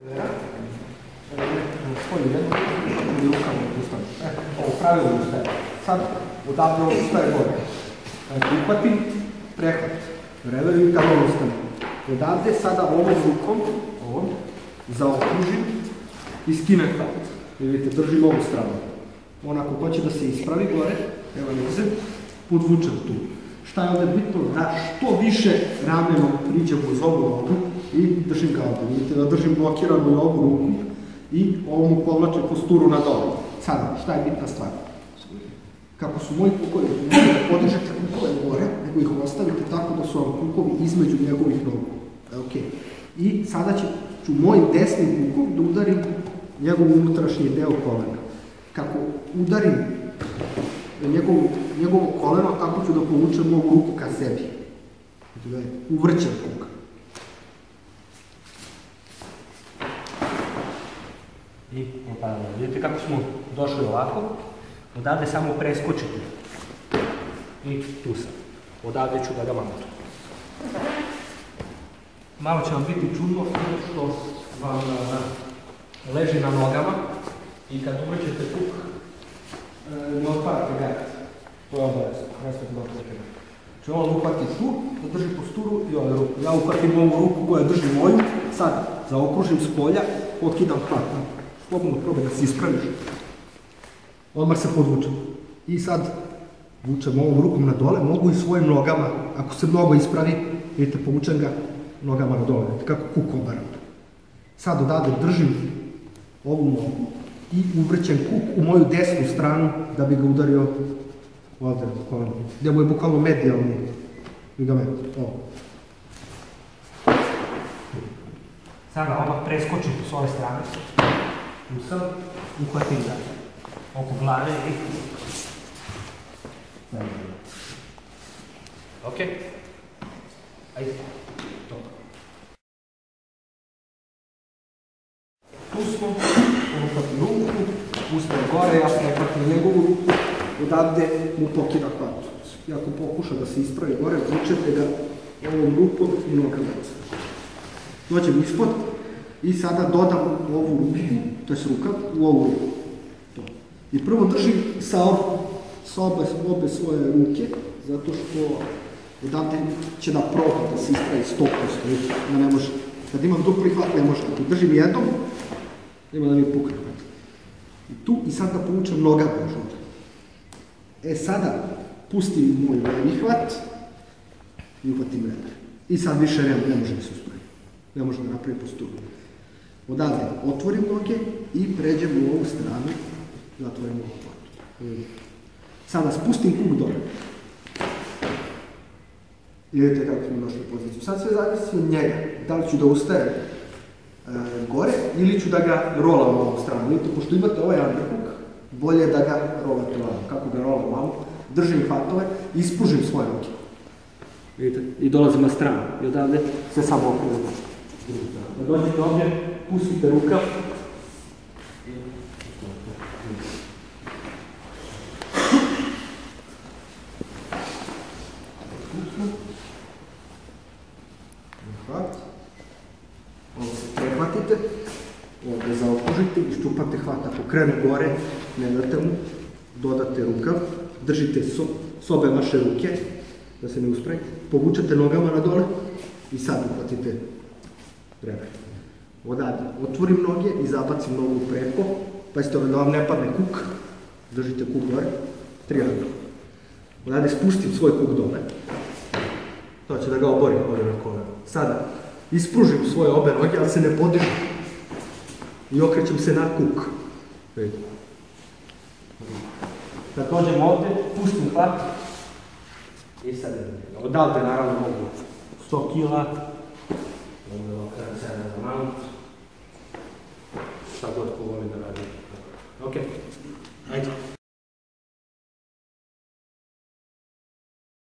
Ovo pravilno ustaje. Sad odavde ovo ustaje gore. Uhvatim, prehvat. Rever i tamo ustane. Odavde sada ovom rukom, ovom, zaokružim i skinem hvat. Vidite, držim ovu stranu. On ako hoće da se ispravi gore, evo nize, podvučem tu. Šta je ovdje bitno? Da što više ramenom priđem uz ovu nogu i držim ga ovdje. Vidite da držim blokiranu na ovu ruku i ovo mu povlačem posturu na dole. Sada, šta je bitna stvar? Kako su moji kukovi, ne podižete kukove gore, nego ih ostavite tako da su vam kukovi između njegovih nogu. Okay. I sada ću mojim desnim kukom da udarim njegov unutrašnji deo kolena. Kako udarim njegovo koleno, tako ću da povučem ovu ruku ka sebi. Uvrćem kuk. I vidite kako smo došli ovako. Odavde samo preskočite. I tu sam. Odavde ću da ga mamutu. Malo će vam biti čudno što vam leži na nogama i kad uvrćete kuk ne otvarate gajac. To je obavezno. Znači on uhvati tu, da drži posturu i ovaj ruku. Ja uhvatim ovu ruku koja drži moju, sad zaokružim s polja, otkidam hvat. Slobodno probaj da se ispraviš. Odmah se podvučem. I sad vučem ovom rukom na dole, mogu i svojim nogama, ako se mnogo ispravi, vidite, povučem ga nogama na dole, vidite kako kuk obaram. Sad odavde držim ovu nogu i uvrćem kuk u moju desnu stranu da bi ga udario ovdje, gdje mu je bukvalno medijalni ligament. Sada odmah preskočim s ove strane. Usam, uhvatim ga oko glave i... Ok? Ajde. Tu smo, uhvatim ruku, ustaje gore, ja prehvatim njegovu ruku, odavde mu pokida hvat. I ako pokuša da se ispravi gore, vučete ga ovom rukom i nogama. Dođem ispod i sada dodam ovu ruku, to je rukav, u ovu ruku. I prvo držim sa obe svoje ruke, zato što odavde će da proba da se ispravi 100%, da ne može. Kad imam dupli hvat, ne može. Ako držim jednom, nema da mi pukne hvat. I tu, i sad da povučem nogama još ovdje. Sada pustim moj levi hvat i uhvatim rever. I sad više ne može da se uspravi. Ne može da napravi posturu. Odavde otvorim noge i pređem u ovu stranu i otvorim ovu hvatu. Sada spustim kuk dole. I vidite kako smo došli u poziciju. Sad sve zavisi od njega. Da li ću da ustajem gore ili ću da ga rolam u ovu stranu. Vidite, pošto imate ovaj underhook, bolje je da ga rolate ovamo. Kako ga rolam ovamo? Držim hvatove i ispružim svoje noge. Vidite, i dolazim na stranu. I odavde sve samo okrenuo. Da dođete ovdje, pustite rukav. Ovo se prehvatite, ovdje zaokružite, iščupate hvat. Ako krene gore, ne date mu, dodate rukav, držite s obe vaše ruke, da se ne uspravi, povučete nogama na dole i sad uhvatite rever. Odavde otvorim noge i zabacim nogu preko, pazite da vam ne padne kuk, držite kuk gore, triangul. Odavde spustim svoj kuk dole, to će da ga oborim ovdje na kolenu. Sada ispružim svoje obe noge, ali se ne podižem i okrećem se na kuk. Kad dođem ovdje, pustim hvat i sad odavde naravno mogu 100 kila,